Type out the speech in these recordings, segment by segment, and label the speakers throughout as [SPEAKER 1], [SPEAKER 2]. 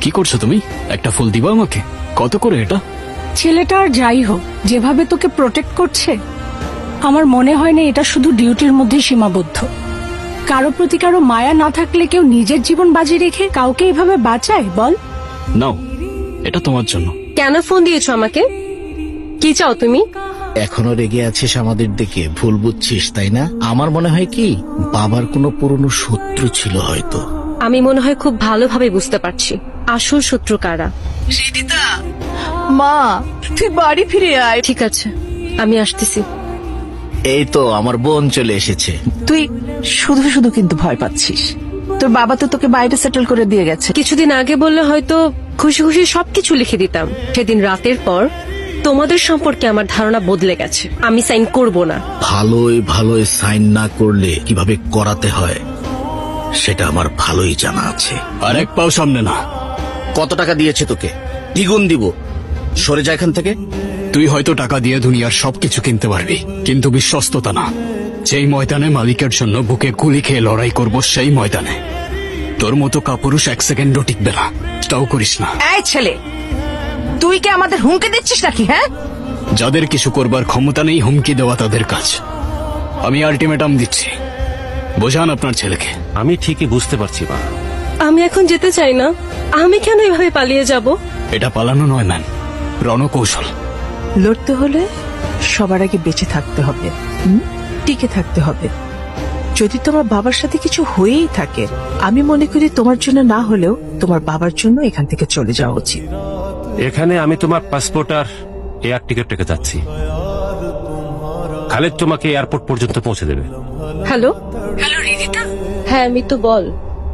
[SPEAKER 1] কি করছো তুমি? একটা ফুল দিবা আমাকে? কত করে এটা?
[SPEAKER 2] ছেলেটা আর যাই হোক, যেভাবে তোকে প্রোটেক্ট করছে, আমার মনে হয় না এটা শুধু ডিউটির মধ্যে সীমাবদ্ধ। কারো প্রতি কারো মায়া না থাকলে কেউ নিজের জীবন বাজি রেখে কাউকে এভাবে বাঁচায় বল?
[SPEAKER 1] নাও, এটা তোমার জন্য।
[SPEAKER 3] কেন ফোন দিয়েছো আমাকে? কি চাও তুমি?
[SPEAKER 4] এখনো রেগে আছিস আমাদের দিকে? ভুল বুঝছিস তাই না? আমার মনে হয় কি বাবার কোনো পুরনো শত্রু ছিল হয়তো।
[SPEAKER 3] আমি মনে হয় খুব ভালোভাবে বুঝতে পারছি আসল শত্রু কারা।
[SPEAKER 5] মা, তুই বাড়ি ফিরে আয়।
[SPEAKER 3] ঠিক আছে, আমি আসতেছি।
[SPEAKER 4] এই তো আমার বোন চলে এসেছে।
[SPEAKER 5] তুই শুধু শুধু কিন্তু ভয় পাচ্ছিস। তোর বাবা তো তোকে বাইরে সেটেল করে দিয়ে গেছে।
[SPEAKER 3] কিছুদিন আগে বললে হয়তো খুশি খুশি সবকিছু লিখে দিতাম। সেদিন রাতের পর তোমাদের সম্পর্কে আমার ধারণা বদলে গেছে। আমি সাইন করব না।
[SPEAKER 4] ভালোই ভালোই সাইন না করলে কিভাবে করাতে হয় সেটা আমার ভালোই জানা আছে।
[SPEAKER 1] আর এক পাও সামনে না।
[SPEAKER 4] কত টাকা দিয়েছে তোকে? দ্বিগুণ দিব। সরে যা এখান থেকে।
[SPEAKER 1] তুই হয়তো টাকা দিয়ে দুনিয়ার সবকিছু কিনতে পারবি, কিন্তু বিশ্বস্ততা না। যেই ময়দানে মালিকের জন্য বুকে গুলি খেয়ে লড়াই করব, সেই ময়দানে তোর মতো কাপুরুষ এক সেকেন্ডও টিকবে না। তাও করিস না।
[SPEAKER 5] এই ছেলে, তুই কি আমাদের হুমকি দিচ্ছিস নাকি? হ্যাঁ,
[SPEAKER 1] যাদের কিছু করবার ক্ষমতা নেই হুমকি দেওয়া তাদের কাজ। আমি আলটিমেটাম দিচ্ছি, বোঝান আপনার ছেলেকে।
[SPEAKER 6] আমি ঠিকই বুঝতে পারছি মা।
[SPEAKER 3] আমি এখন যেতে চাই না। আমি কেন এভাবে পালিয়ে যাব?
[SPEAKER 1] এটা পালানো নয় ম্যাম, রণকৌশল।
[SPEAKER 5] লড়তে হলে সবার আগে বেঁচে থাকতে হবে, টিকে থাকতে হবে। যদি তোমার বাবার সাথে কিছু হয়েই থাকে, আমি মনে করি তোমার জন্য না হলেও তোমার বাবার জন্য এখান থেকে চলে যাওয়া উচিত।
[SPEAKER 6] এখানে আমি তোমার পাসপোর্ট আর এয়ার টিকিট রেখে যাচ্ছি। খালেদ তোমাকে এয়ারপোর্ট পর্যন্ত পৌঁছে দেবে।
[SPEAKER 3] হ্যালো
[SPEAKER 2] হ্যালো রিদিতা,
[SPEAKER 3] হ্যাঁ আমি তো বল।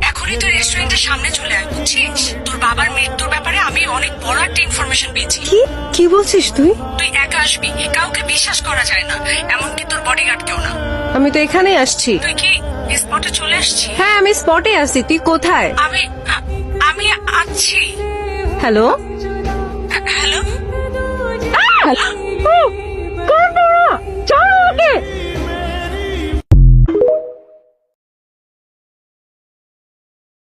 [SPEAKER 2] এখনই তো রেস্টুরেন্টের সামনে চলে আয়, বুঝছিস? তোর বাবার মৃত্যুর ব্যাপারে আমি অনেক বড় একটা ইনফরমেশন পেয়েছি।
[SPEAKER 3] কি বলছিস তুই?
[SPEAKER 2] তুই একা আসবি, কাউকে বিশ্বাস করা যায় না, এমনকি তোর বডিগার্ড কেউ না।
[SPEAKER 3] আমি তো এখানেই আসছি।
[SPEAKER 2] তুই কি স্পটে চলে আসছিস?
[SPEAKER 3] হ্যাঁ আমি স্পটে আসছি। তুই কোথায়?
[SPEAKER 2] আমি আছি।
[SPEAKER 3] Hello
[SPEAKER 2] hello